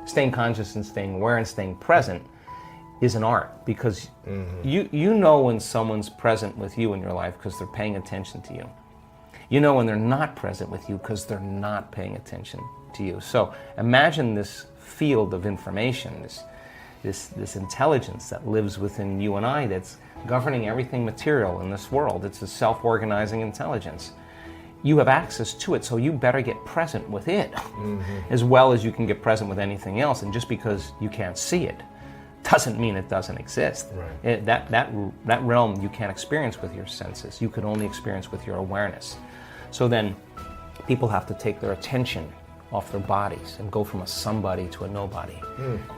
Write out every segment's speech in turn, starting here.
staying conscious and staying aware and staying present is an art, because you know when someone's present with you in your life because they're paying attention to you. You know when they're not present with you because they're not paying attention to you. So imagine this field of information, this intelligence that lives within you and I, that's governing everything material in this world. It's a self-organizing intelligence. You have access to it, so you better get present with it as well as you can get present with anything else. And just because you can't see it doesn't mean it doesn't exist. Right. That realm you can't experience with your senses. You can only experience with your awareness. So then people have to take their attention off their bodies and go from a somebody to a nobody.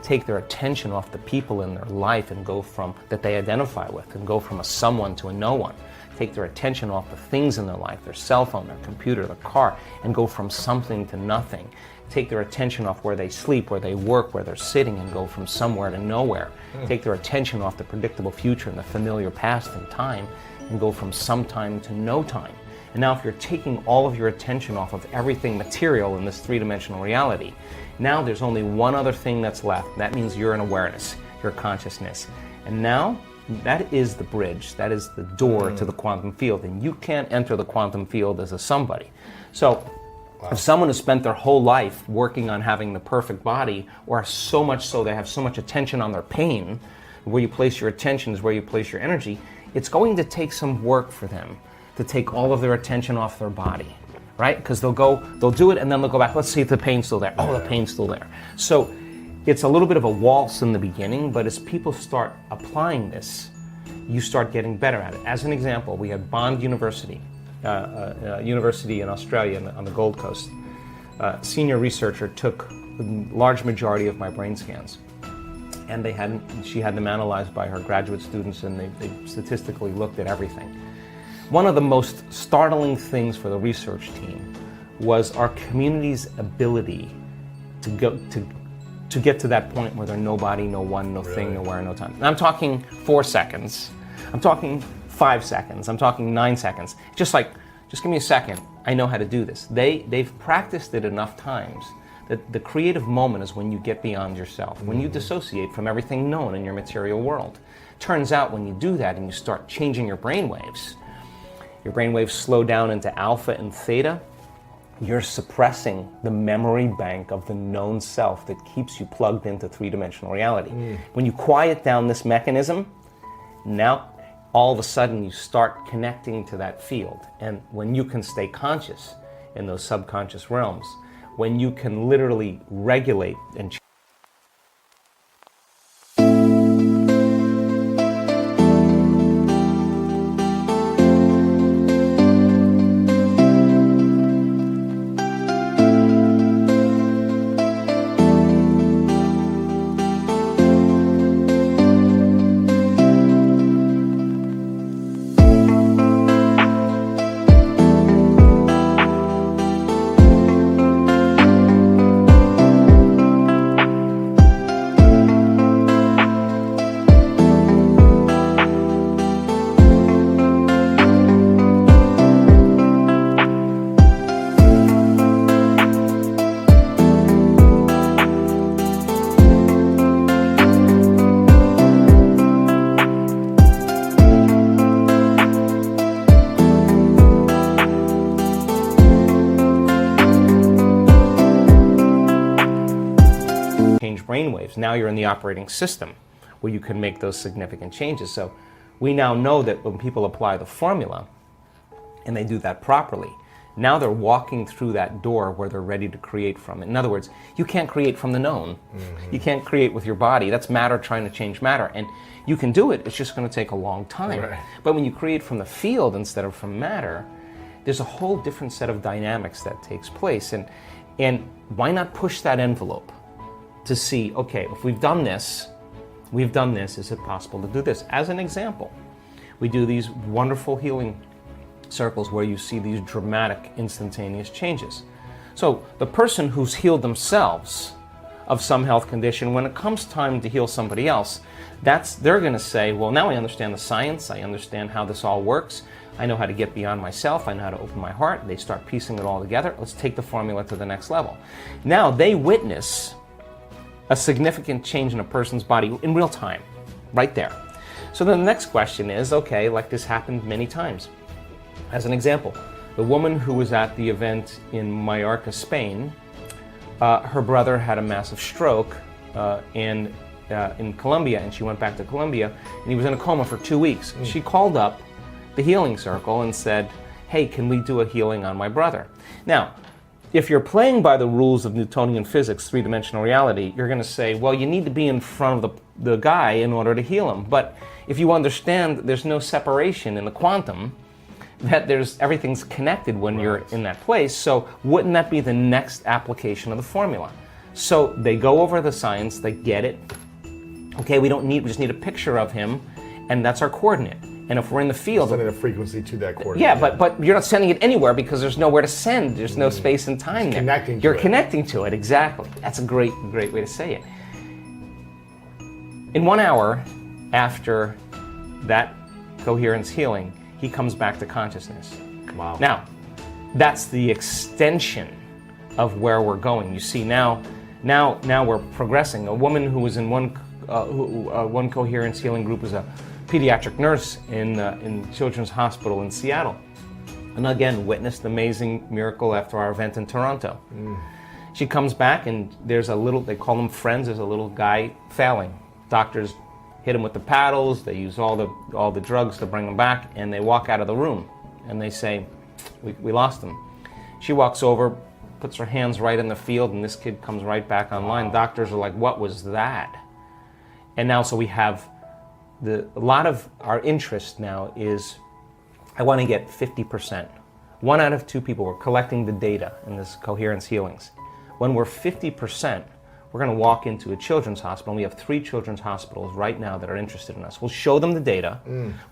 Take their attention off the people in their life and go from that they identify with and go from a someone to a no one. Take their attention off the things in their life, their cell phone, their computer, their car, and go from something to nothing. Take their attention off where they sleep, where they work, where they're sitting, and go from somewhere to nowhere. Take their attention off the predictable future and the familiar past and time, and go from sometime to no time. And now if you're taking all of your attention off of everything material in this three-dimensional reality, now there's only one other thing that's left. That means you're an awareness, your consciousness. And now that is the bridge, that is the door to the quantum field, and you can't enter the quantum field as a somebody. So if someone has spent their whole life working on having the perfect body, or so much so they have so much attention on their pain, where you place your attention is where you place your energy, it's going to take some work for them to take all of their attention off their body, right? Because they'll do it and then they'll go back, let's see if the pain's still there. Oh, the pain's still there. So it's a little bit of a waltz in the beginning, but as people start applying this, you start getting better at it. As an example, we had Bond University, university in Australia on the Gold Coast. Senior researcher took the large majority of my brain scans, and she had them analyzed by her graduate students, and they statistically looked at everything. One of the most startling things for the research team was our community's ability to get to that point where they're nobody, no one, no thing, nowhere, no time. And I'm talking 4 seconds. I'm talking 5 seconds. I'm talking 9 seconds. Just give me a second. I know how to do this. They've practiced it enough times that the creative moment is when you get beyond yourself, when you dissociate from everything known in your material world. Turns out when you do that and you start changing your brainwaves slow down into alpha and theta, you're suppressing the memory bank of the known self that keeps you plugged into three-dimensional reality. When you quiet down this mechanism, now all of a sudden you start connecting to that field. And when you can stay conscious in those subconscious realms, when you can literally regulate and brainwaves. Now you're in the operating system where you can make those significant changes. So we now know that when people apply the formula and they do that properly, now they're walking through that door where they're ready to create from it. In other words, you can't create from the known. You can't create with your body. That's matter trying to change matter. And you can do it, it's just going to take a long time. Right. But when you create from the field instead of from matter, there's a whole different set of dynamics that takes place. And why not push that envelope to see, okay, if we've done this, is it possible to do this? As an example, we do these wonderful healing circles where you see these dramatic, instantaneous changes. So the person who's healed themselves of some health condition, when it comes time to heal somebody else, they're going to say, well, now I understand the science, I understand how this all works, I know how to get beyond myself, I know how to open my heart. They start piecing it all together. Let's take the formula to the next level. Now they witness a significant change in a person's body in real time, right there. So then the next question is, okay, like this happened many times. As an example, the woman who was at the event in Mallorca, Spain, her brother had a massive stroke in Colombia, and she went back to Colombia, and he was in a coma for 2 weeks. She called up the healing circle and said, hey, can we do a healing on my brother? Now, if you're playing by the rules of Newtonian physics, three-dimensional reality, you're going to say, well, you need to be in front of the guy in order to heal him. But if you understand there's no separation in the quantum, that everything's connected when you're in that place, so wouldn't that be the next application of the formula? So they go over the science, they get it. Okay, we just need a picture of him, and that's our coordinate. And if we're in the field, sending a frequency to that coordinate. Yeah, but you're not sending it anywhere because there's nowhere to send. There's no space and time there. Connecting to You're it. connecting to it, exactly. That's a great way to say it. In 1 hour after that coherence healing, he comes back to consciousness. Wow. Now, that's the extension of where we're going. You see, now we're progressing. A woman who was in one coherence healing group was a pediatric nurse in Children's Hospital in Seattle, and again witnessed the amazing miracle after our event in Toronto. She comes back, and there's a little, they call them friends, there's a little guy failing. Doctors hit him with the paddles, they use all the drugs to bring him back, and they walk out of the room and they say, we lost him. She walks over, puts her hands right in the field, and this kid comes right back online. Doctors are like, what was that? And now, so we have a lot of our interest now is, I want to get 50%. 1 out of 2 people, we're collecting the data in this coherence healings. When we're 50%, we're going to walk into a children's hospital, and we have 3 children's hospitals right now that are interested in us. We'll show them the data,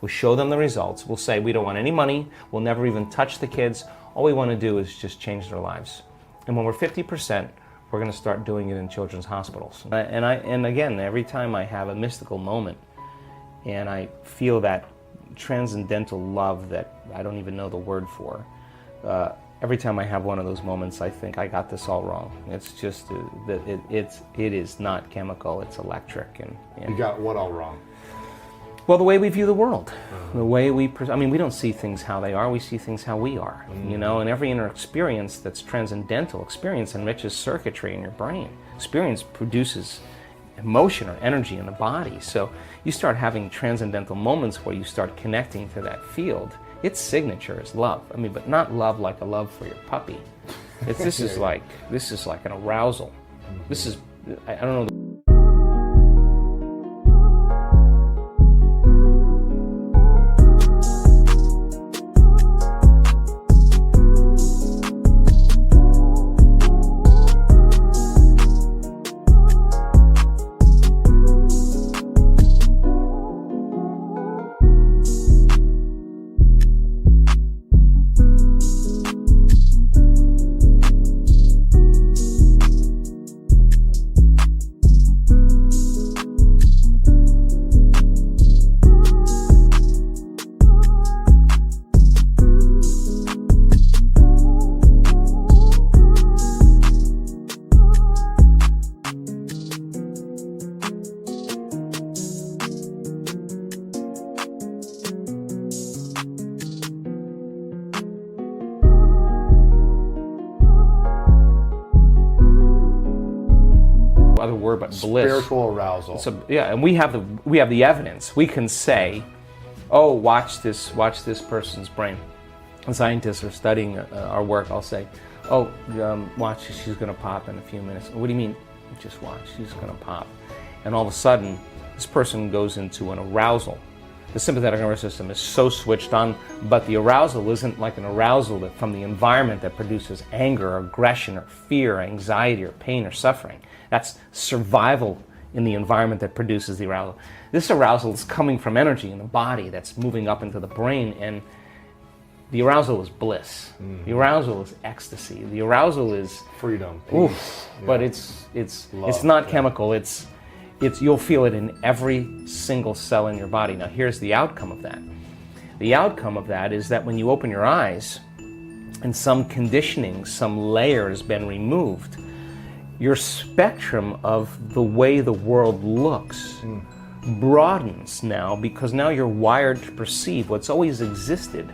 we'll show them the results, we'll say we don't want any money, we'll never even touch the kids, all we want to do is just change their lives. And when we're 50%, we're going to start doing it in children's hospitals. And again, every time I have a mystical moment, and I feel that transcendental love that I don't even know the word for, every time I have one of those moments, I think I got this all wrong. It's just that it is not chemical; it's electric. And you got what all wrong? Well, the way we view the world, the way we we don't see things how they are; we see things how we are. You know, and every inner experience that's transcendental, experience enriches circuitry in your brain. Experience produces emotion or energy in the body. So you start having transcendental moments where you start connecting to that field. Its signature is love. But not love like a love for your puppy. This is like an arousal. This is, I don't know. Other word but bliss. Spiritual arousal. So, yeah, and we have the evidence. We can say, oh, watch this person's brain. When scientists are studying our work, I'll say, oh, watch, she's going to pop in a few minutes. What do you mean? Just watch, she's going to pop. And all of a sudden, this person goes into an arousal. The sympathetic nervous system is so switched on, but the arousal isn't like an arousal from the environment that produces anger, or aggression, or fear, or anxiety, or pain, or suffering. That's survival in the environment that produces the arousal. This arousal is coming from energy in the body that's moving up into the brain, and the arousal is bliss. The arousal is ecstasy. The arousal is freedom. Oof, yeah. But it's not chemical. It's you'll feel it in every single cell in your body. Now here's the outcome of that. The outcome of that is that when you open your eyes and some conditioning, some layer has been removed, your spectrum of the way the world looks broadens now, because now you're wired to perceive what's always existed,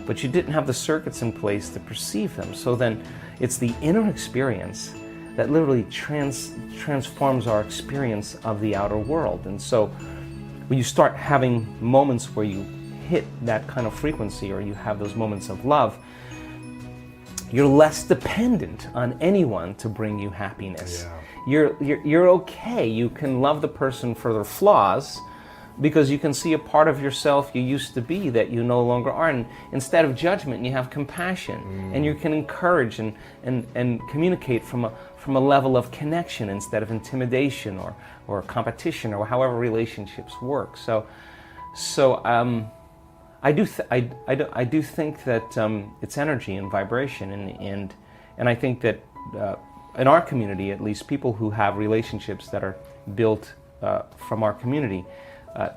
but you didn't have the circuits in place to perceive them. So then it's the inner experience that literally transforms our experience of the outer world. And so when you start having moments where you hit that kind of frequency, or you have those moments of love, you're less dependent on anyone to bring you happiness. You're okay. You can love the person for their flaws, because you can see a part of yourself you used to be that you no longer are. And instead of judgment, you have compassion, and you can encourage and communicate from a level of connection instead of intimidation or competition, or however relationships work. I do think that it's energy and vibration, and I think that in our community, at least, people who have relationships that are built from our community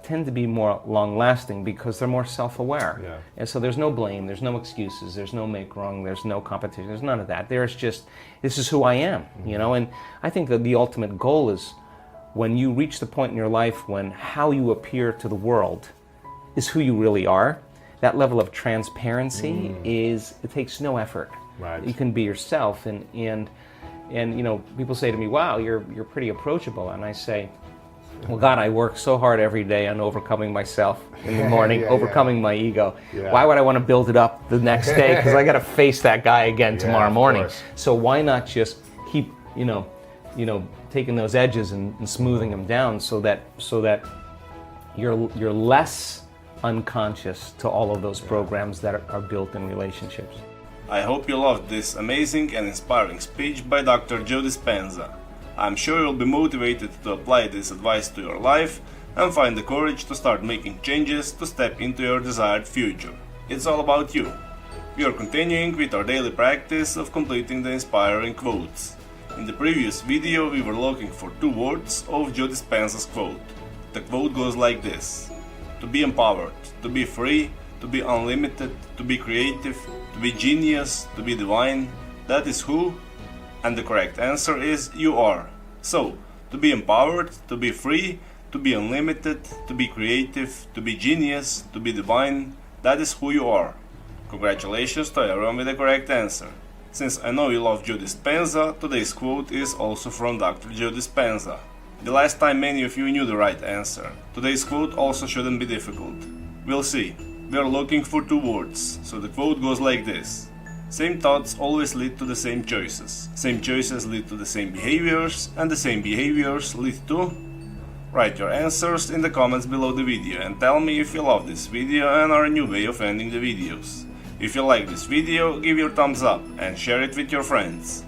tend to be more long-lasting, because they're more self-aware. Yeah. And so there's no blame, there's no excuses, there's no make wrong, there's no competition, there's none of that. There's just, this is who I am, you know? And I think that the ultimate goal is when you reach the point in your life when how you appear to the world is who you really are. That level of transparency it takes no effort. Right. You can be yourself, and you know, people say to me, "Wow, you're pretty approachable," and I say, well, God, I work so hard every day on overcoming myself in the morning, overcoming my ego. Yeah. Why would I want to build it up the next day? Because I got to face that guy again tomorrow morning. Course. So why not just keep, you know, taking those edges and smoothing them down, so that you're less unconscious to all of those programs that are built in relationships. I hope you loved this amazing and inspiring speech by Dr. Joe Dispenza. I'm sure you'll be motivated to apply this advice to your life and find the courage to start making changes to step into your desired future. It's all about you. We are continuing with our daily practice of completing the inspiring quotes. In the previous video, we were looking for 2 words of Joe Dispenza's quote. The quote goes like this: to be empowered, to be free, to be unlimited, to be creative, to be genius, to be divine, that is who. And the correct answer is you are. So, to be empowered, to be free, to be unlimited, to be creative, to be genius, to be divine, that is who you are. Congratulations to everyone with the correct answer. Since I know you love Joe Dispenza, today's quote is also from Dr. Joe Dispenza. The last time many of you knew the right answer. Today's quote also shouldn't be difficult. We'll see. We are looking for 2 words, so the quote goes like this: same thoughts always lead to the same choices. Same choices lead to the same behaviors, and the same behaviors lead to... Write your answers in the comments below the video and tell me if you love this video and our new way of ending the videos. If you like this video, give your thumbs up and share it with your friends.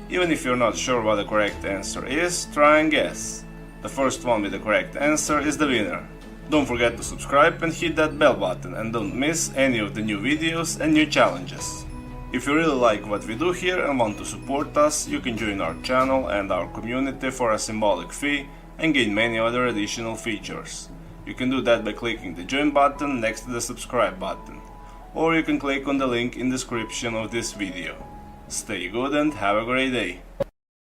Even if you're not sure what the correct answer is, try and guess. The first one with the correct answer is the winner. Don't forget to subscribe and hit that bell button, and don't miss any of the new videos and new challenges. If you really like what we do here and want to support us, you can join our channel and our community for a symbolic fee and gain many other additional features. You can do that by clicking the join button next to the subscribe button, or you can click on the link in the description of this video. Stay good and have a great day.